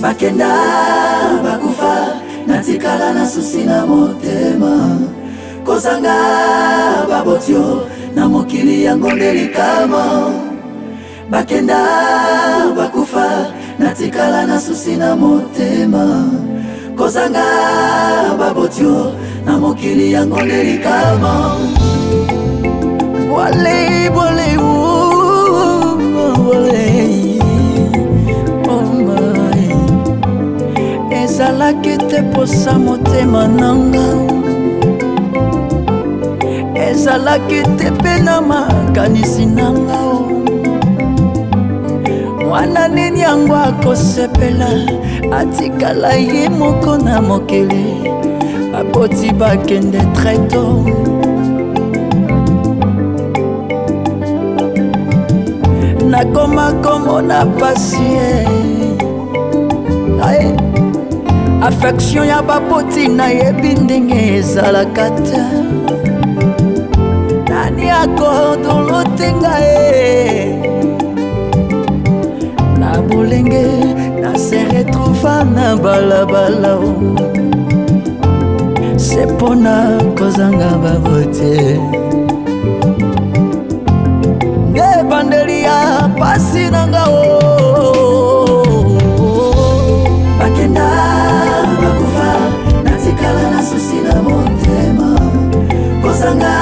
bakenda bakufa natikala na susi na motema kozanga babotio na mokili yango delikama bakenda bakufa natikala na susi na motema kozanga babotio na mokili yango delikama wale wale wale oh my ezalaki te posa motema nanga ezalaki te pe na makanisi nanga mwana nini yango akosepela atikala ye moko na mokili baboti bakende treto nakoma komona pasi affection ya baboti nayebi ndenge ezalaka te nani akodolotinga na bolenge na se retrouva na balabala se pona kozanga baboti nde bandeli ya pasi nanga bakenda bakufa natikala na susi na motema kozanga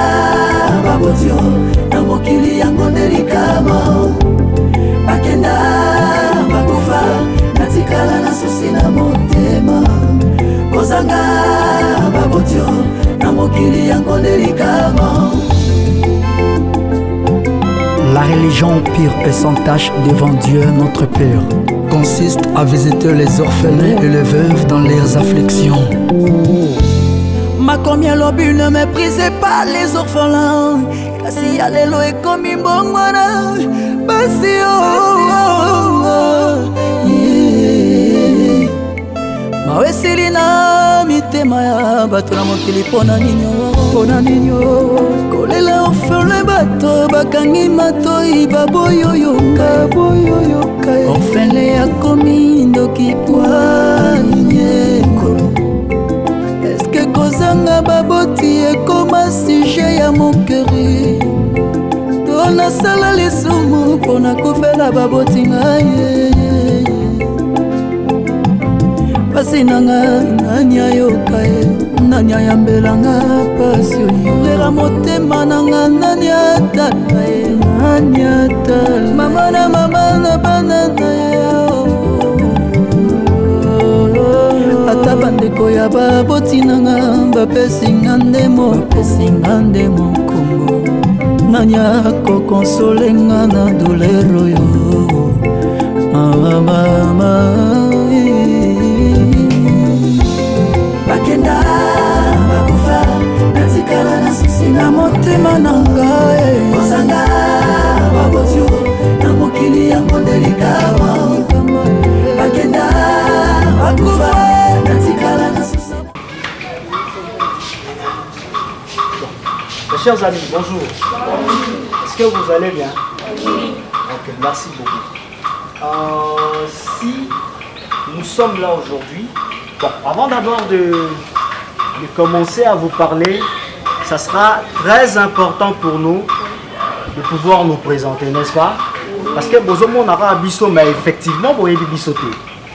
babotio na mokili yango delikama bakenda bakufa natikala na susi na motema kozanga babotio na mokili yango delikama. La religion pure et sans tache devant Dieu notre Père consiste à visiter les orphelins et les veuves dans leurs afflictions. Makomi alobi ne méprisez pas les orphelins kasi ya lelo ekomi mbongwana basi mawesili na mitema ya bato na mokili pona ninyo kolela orphelin bato bakangi matoi baboyoyoka orphelin akomi ndoki poigneko eske kozanga baboti ekoma sujet ya mokeri to nasala lisumu mpona kofela baboti ngaye pasi nanga nani ayoka ye nani ayambelanga pasi oyo lera motema nanga nani atala ye nani atala mama na bana na ye ata bandeko ya baboti nanga bapesinga ndemo kombo nani akokonsolenga na douleur oyo mama bakenda bakufa natikala na susi na motema nanga kozanga babotio na mokili yango delikama bakenda bakufa natikala na susi. Mes chers amis, bonjour. Est-ce que vous allez bien? Oui. Ok, merci beaucoup. Si nous sommes là aujourd'hui, bon, avant d'abord de commencer à vous parler, ça sera très important pour nous de pouvoir nous présenter, n'est-ce pas? Parce que Bozomo n'a pas biso, mais effectivement, vous avez bisoté.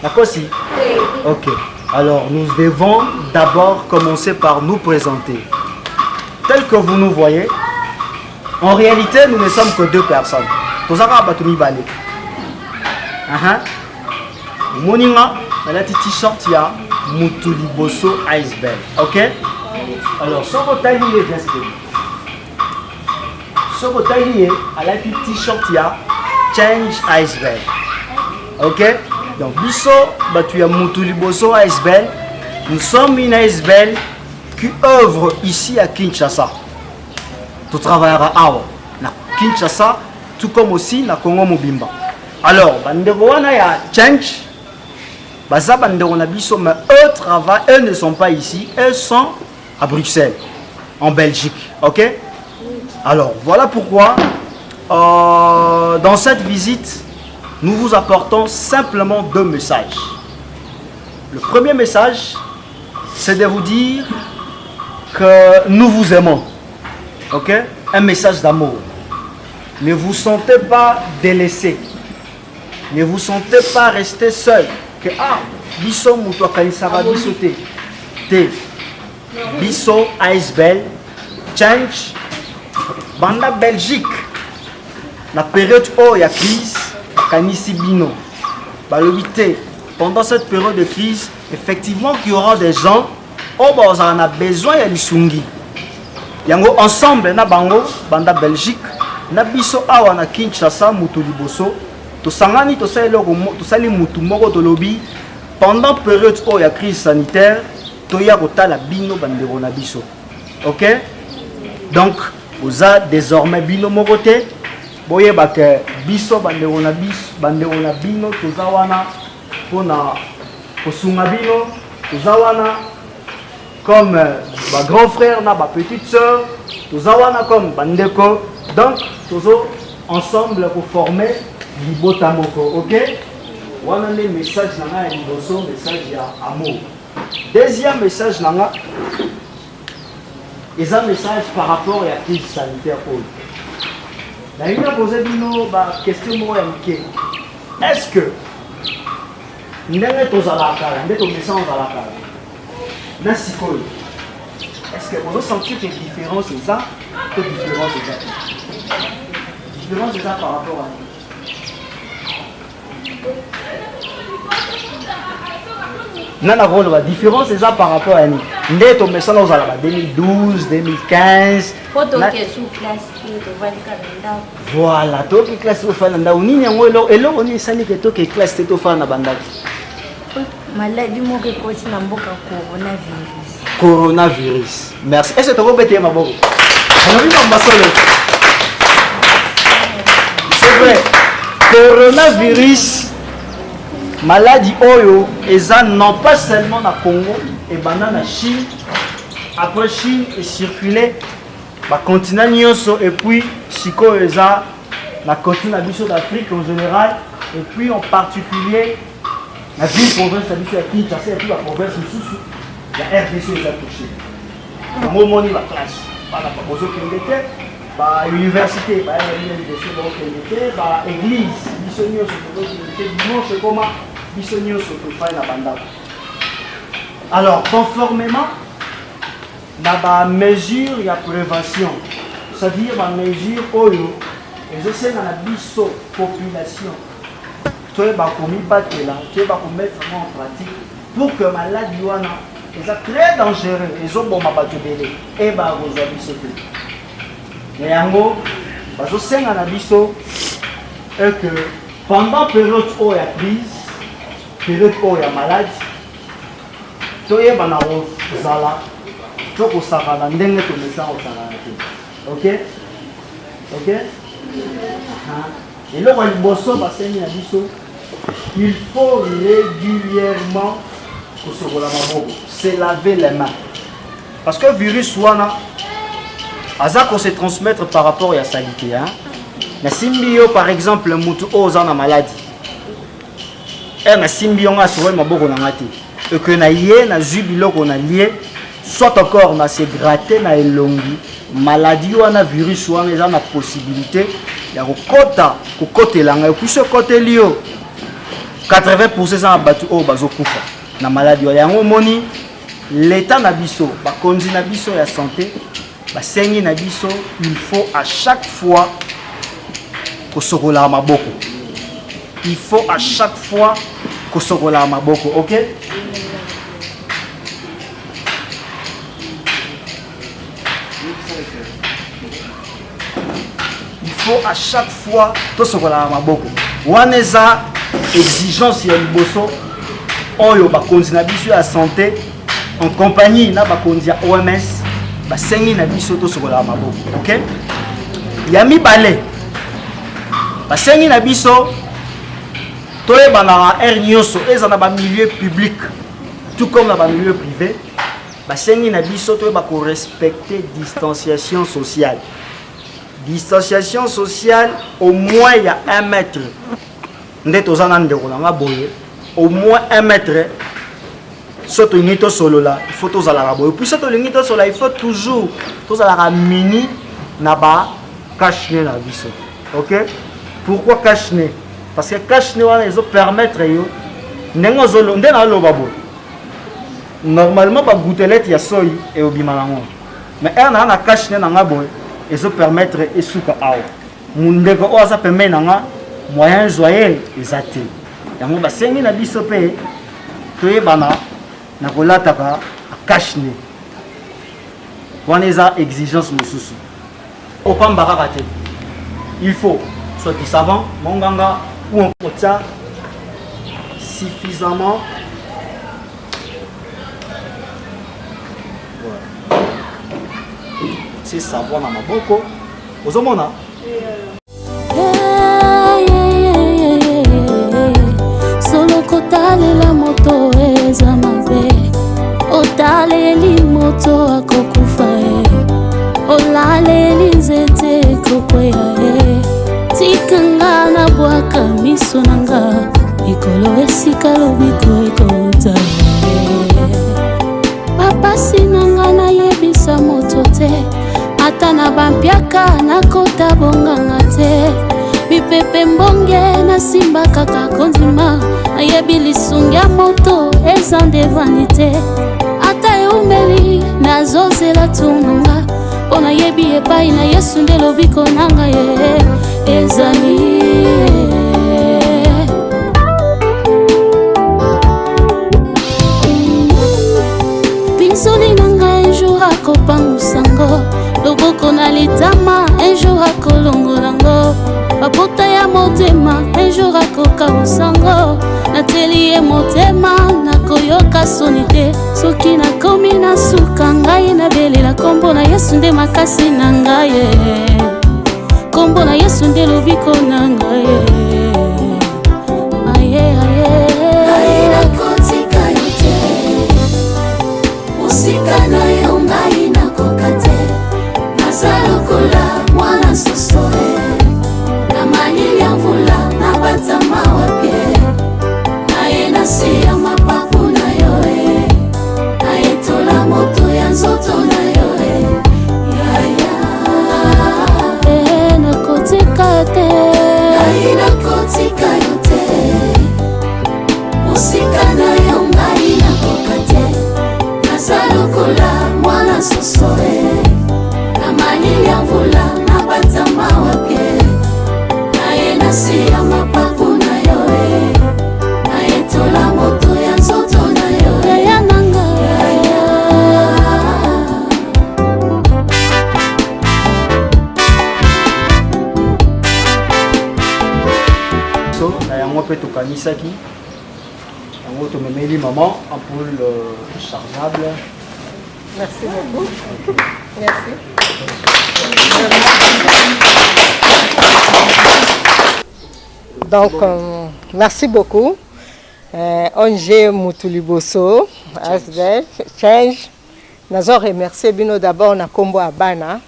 D'accord, si? Oui. Ok. Alors, nous devons d'abord commencer par nous présenter. Tel que vous nous voyez, en réalité, nous ne sommes que deux personnes. Nous avons Batoumi Balé. Moninga, elle a un t-shirt, il y a Mutuliboso Iceberg. Ok? Alors, sur votre taille, il est sur votre taille, elle a un t-shirt, il y a Change Iceberg. Ok? Donc, Bisso, tu as Mutuliboso Iceberg. Nous sommes une iceberg qui œuvre ici à Kinshasa. Tu travailleras à Kinshasa, tout comme aussi na Congo Mobimba. Alors, Banderoana ya Change. Baza Banderoana Bisso, mais eux travaillent, eux ne sont pas ici, eux sont à Bruxelles, en Belgique. Ok? Alors, voilà pourquoi dans cette visite, nous vous apportons simplement deux messages. Le premier message, c'est de vous dire que nous vous aimons. Ok? Un message d'amour. Ne vous sentez pas délaissé. Ne vous sentez pas resté seul. Que biso muto kanisara biso te. Biso ASBEL change banda Belgique. La période où il y a crise, kanisi bino. Pendant cette période de crise, effectivement, qu'il y aura des gens où on a besoin de l'Isungi. Yango ensemble na bango banda Belgique na biso awa na Kinshasa mutu liboso to sangani to sali mutu moko to lobi pendant période où il y a crise sanitaire to ya kotala bino bandero na biso. OK? Donc vous a désormais bino moko te boye ba ke biso bandero na bino to zawana pona kosunga bino to zawana comme ma grand frère, ma petite soeur, tous comme bandeko. Donc, tous ensemble pour former Libotamoko. Ok? Voilà le message nanga liboso, message amour. Deuxième message nanga, c'est un message par rapport à la crise sanitaire. Là, il a posé une question. Est-ce que nous avons un message à la carte? Est-ce que vous sentez que différence est ça? Que différence est ça? Différence est ça par rapport à nous. La différence est ça par rapport à nous. Nous sommes en 2012, 2015. Voilà, tout qui classe au fan na uni nyango elo oni sani que tout qui classe to fan na bandaki. Maladie mo ke koti na mboka coronavirus. Coronavirus. Merci. Est-ce que tu peux péter ma boue? C'est vrai. Coronavirus, maladie oyo, et ça non pas seulement na Congo et banana Chine. Après Chine est circulé, bah continent nyoso et puis siko eza na continent d'Afrique en général et puis en particulier la ville province à Kinshasa et puis la province sous la RDC est touchée. Au moment de la classe, par la proposition de l'université, par l'église, bisogno dimanche comment bisogno sur la bande. Alors, conformément à la mesure de prévention, c'est-à-dire la mesure où les essais dans la population, tu vas mettre en pratique pour que la maladie c'est très dangereux. Ils ont bon mabatubele et bah vous avez sauté. Mais en gros, parce que c'est un abisso et que pendant période où il y a crise, période où il y a maladie, tu es banaro zala, tu es au savana, n'engue ton message au savana. Ok? Ok? Et là on va le bosso parce qu'il y a abisso. Il faut régulièrement se laver les mains. Parce que le virus se transmettre par rapport à la santé. Na simbio par exemple mutu oza na maladie. Et na simbio nga sowe maboko na ngati. Et que na yé na zubilo ko na lié soit encore na se gratter na elongi. Maladie wana virus wana eza na possibilité ya kokotela nga puis ce côté lio 80% na batu o bazokufa. Na maladie yango moni l'état na biso ba konzi na biso ya santé ba sengi na biso il faut à chaque fois ko sokola maboko il faut à chaque fois ko sokola maboko. OK? Il faut à chaque fois to sokola maboko waneza exigence ya liboso oyo bakonzi na biso ya santé en compagnie na bakonzi ya OMS basengi na biso to sokola maboko. OK? Ya mibale basengi na biso toyeba na air nyonso eza na ba milieu public tout comme na ba milieu privé basengi na biso toyeba ko respecter distanciation sociale. Distanciation sociale au moins il y a 1 mètre. Ndé tozana ndeko na boye au moins 1 mètre Soto l'ingito solo là, il faut tous à la rabo. Et puis soto l'ingito solo là, il faut toujours tous à la ramini naba cache-nez la biso. Ok? Pourquoi cache-nez? Parce que cache-nez ils permettre yo nengo zolo ndena lo babo. Normalement ba gouttelette ya soyi et obimalango. Mais na cache-nez na ngabo ils permettre esuka awa. Mundeko oza permet nanga moyen joyeux ezate. Yango ba sengi na biso pe toyebana na kolataka cache-nez. Wana eza exigence mosusu. Opambaka kate. Il faut soit du savon, monganga ou un potia suffisamment. Voilà. C'est savon na maboko. Ozomona? Solo kotale la moto eza mabe. Otale li moto akokufa olale li nzete kokwea tikanga na bwaka miso nanga mikolo esika lobiko ekota bapasi nanga nayebisa moto te ata na bampiaka nakota bonganga te mipepe mbonge nasimba kaka kondima nayebi lisungi ya moto eza nde vanite ata eumeli nazozela tunanga ona yebi epai na Yesu nde lobiko nanga ye ezali pinzoli nanga un jour akopangusango loboko na litama un jour akolongolango babota ya motema un jour akokabusango nateli ye motema nakoyoka soni te soki nakomi na suka ngai nabelela kombo na Yesu nde makasi na ngai kombo na Yesu nde lobiko na ngai aye nakotika yo te mosika na yo ngai nakoka te naza lokola mwana soso na malili ya mvula nabata mawapie naye nasiya mapapu na yo nayetola moto ya nzoto na yo nakotika te nakotika yo te mosika na yo ngai nakoka te naza lokola mwana soso na malili ya mvula nabata mawapie naye nasiya mapapu na yo nayetola moto ya nzoto na yo yananga so na yango pe tokanisaki yango tomemeli maman ampoule chargeable. Merci beaucoup. Merci. Donc, merci beaucoup. ONG Mutuliboso, Asbel, Change. Nous remercié Bino d'abord na kombo abana.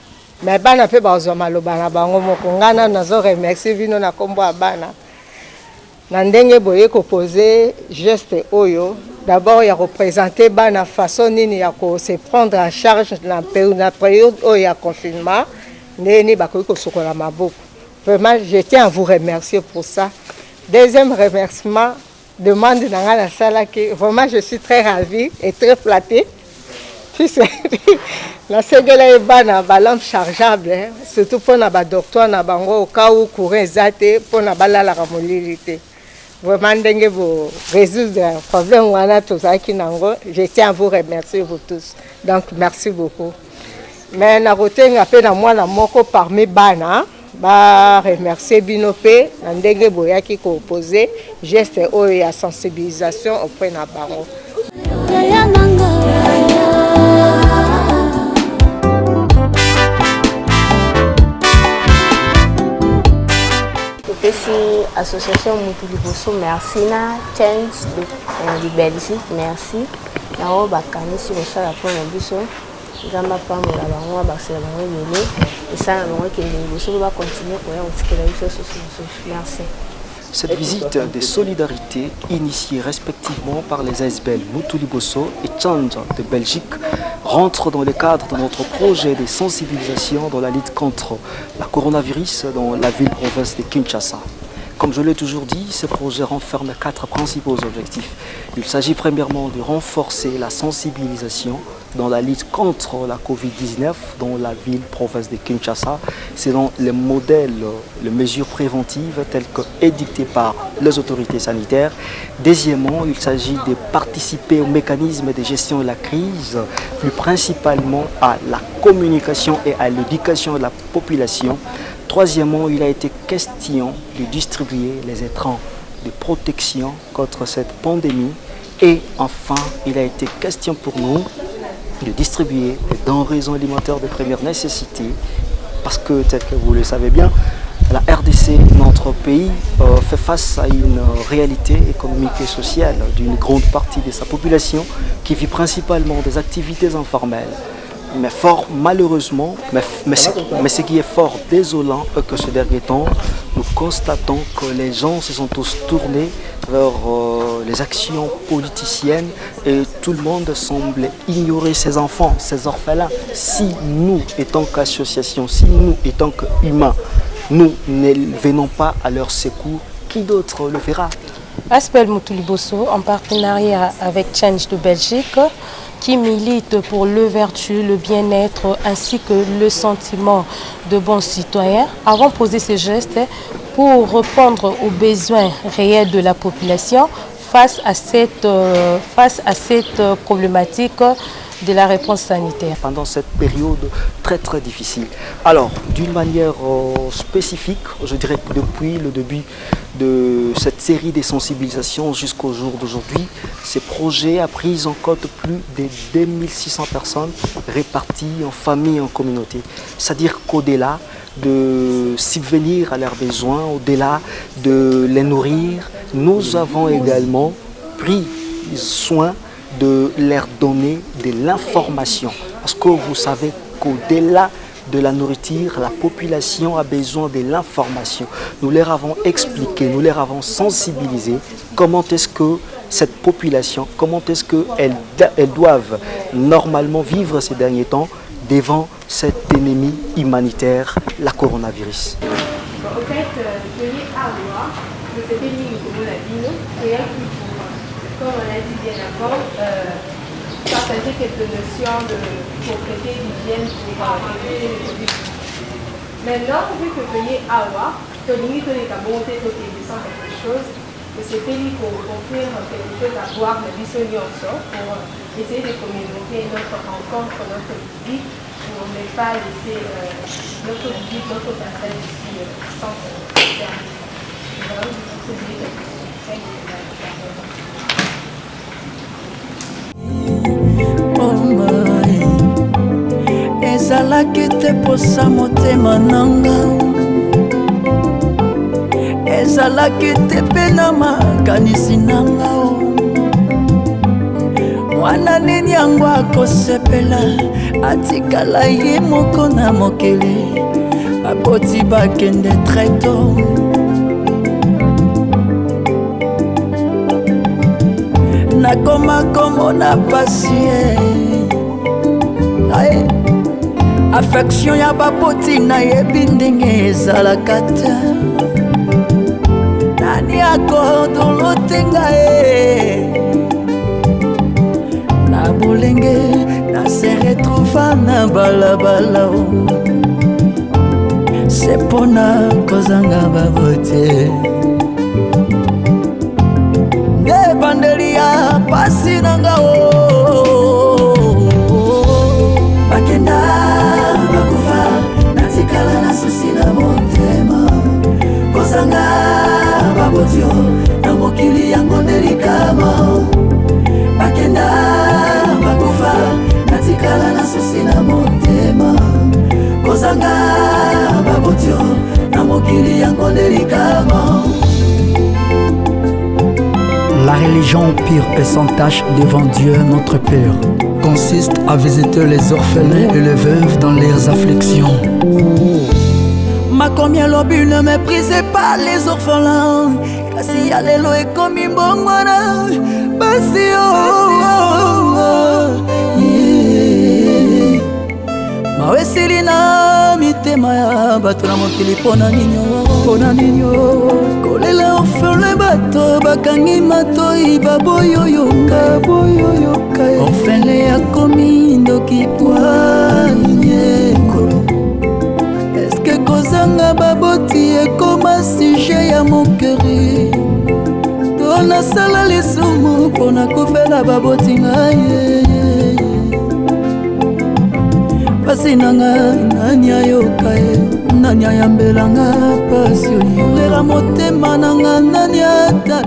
Mais bana pe bazo maloba na bango mokongana nous remercié Bino na kombo abana. Na ndenge boye ko poser geste oyo. D'abord, il y a représenté la façon de se prendre en charge dans la période où il y a confinement. Vraiment, je tiens à vous remercier pour ça. Deuxième remerciement, demande dans la salle que vraiment je suis très ravie et très flattée. Puisque la ségueule est une lampe chargeable, surtout pour les docteurs, au cas où courir pour la molilité. Vraiment, vous résoudre le problème. Je tiens à vous remercier vous tous. Donc, merci beaucoup. Mais na roté ngapé na moi na moko parmi bana ba remercier Binopé na ndenge boyaki ko opposer geste oyo ya sensibilisation auprès na bango. Merci association Mutuliboso, merci na Change de Belgique, merci. Na o bakani sur le sala pour na biso. Zamba pamola bango basela bango yele. Et ça bango ke liboso ba continuer ko ya otikela biso so. Merci. Cette visite des solidarités, initiée respectivement par les ASBL Moutouli Bosso et Change de Belgique, rentre dans le cadre de notre projet de sensibilisation dans la lutte contre la coronavirus dans la ville-province de Kinshasa. Comme je l'ai toujours dit, ce projet renferme 4 principaux objectifs. Il s'agit premièrement de renforcer la sensibilisation dans la lutte contre la Covid-19 dans la ville-province de Kinshasa, selon les modèles, les mesures préventives telles que édictées par les autorités sanitaires. Deuxièmement, il s'agit de participer au mécanisme de gestion de la crise, plus principalement à la communication et à l'éducation de la population. Troisièmement, il a été question de distribuer les étrangers de protection contre cette pandémie. Et enfin, il a été question pour nous de distribuer des denrées alimentaires de première nécessité. Parce que, tel que vous le savez bien, la RDC, notre pays, fait face à une réalité économique et sociale d'une grande partie de sa population qui vit principalement des activités informelles. Mais fort malheureusement, mais ce qui est fort désolant est que ces derniers temps, nous constatons que les gens se sont tous tournés vers les actions politiciennes et tout le monde semble ignorer ses enfants, ses orphelins. Si nous, étant qu'association, si nous, étant qu'humains, nous ne venons pas à leur secours, qui d'autre le fera? ASBL Moutouli Bosso, en partenariat avec Change de Belgique, qui milite pour l'ouverture, le bien-être ainsi que le sentiment de bons citoyens, avons posé ce geste pour répondre aux besoins réels de la population face à cette problématique de la réponse sanitaire. Pendant cette période très difficile. Alors, d'une manière spécifique, je dirais que depuis le début de cette série de sensibilisations jusqu'au jour d'aujourd'hui, ce projet a pris en compte plus de 2600 personnes réparties en familles et en communautés. C'est-à-dire qu'au-delà de subvenir à leurs besoins, au-delà de les nourrir, nous avons également pris soin de leur donner de l'information. Parce que vous savez qu'au-delà de la nourriture, la population a besoin de l'information. Nous leur avons expliqué, nous leur avons sensibilisé comment est-ce que cette population, comment est-ce qu'elles doivent normalement vivre ces derniers temps devant cet ennemi humanitaire, la coronavirus. En fait, venir à voir que c'est des lignes comme on a dit, et comme on a dit bien avant, partager quelques notions de propreté, d'hygiène pour éviter les Covid. Maintenant, vu que venir à voir, que limite on est à monter, qu'on descend quelque chose, que c'est pays pour offrir quelque chose à boire, mais dissonner ensemble, pour essayer de communiquer notre rencontre, notre visite, pour ne pas laisser notre visite, notre passage ici sans service. Voilà, vous pouvez ezalaki te posa motema nanga, ezalaki te mpe na makanisi nanga. Mwana nini yango akosepela, atikala ye moko na mokili, aboti bakende treto. Nakoma komona pasi affection ya bapoti nayebi ndenge ezalaka te. Nani akodolotenga na bolenge nase retrouva na balabala, se mpona kozanga babote nde bandeli ya pasi nanga bakenda bakufa natikala na susi na motema kozanga babotio na mokili yango ndelikama. Bakenda bakufa natikala na susi na motema kozanga babotio na mokili yango ndelikama. La religion pure et sans tache devant Dieu notre Père consiste à visiter les orphelins et les veuves dans leurs afflictions. Mama combien l'obus ne méprisez pas les orphelins. Kasi ya lelo ekomi mbongwana basi mawe esili na mitema ya bato na mokili mpona ninyo kolela orphelin bato bakangi matoi baboyoyoka orphelin akomi ndoki poanye eske kozanga baboti ekoma sujet ya mokeri to nasala lisumu mpona kofela baboti ngai pasi nanga nani ayoka ye nani ayambelanga pasi oyo lera motema nanga nani ata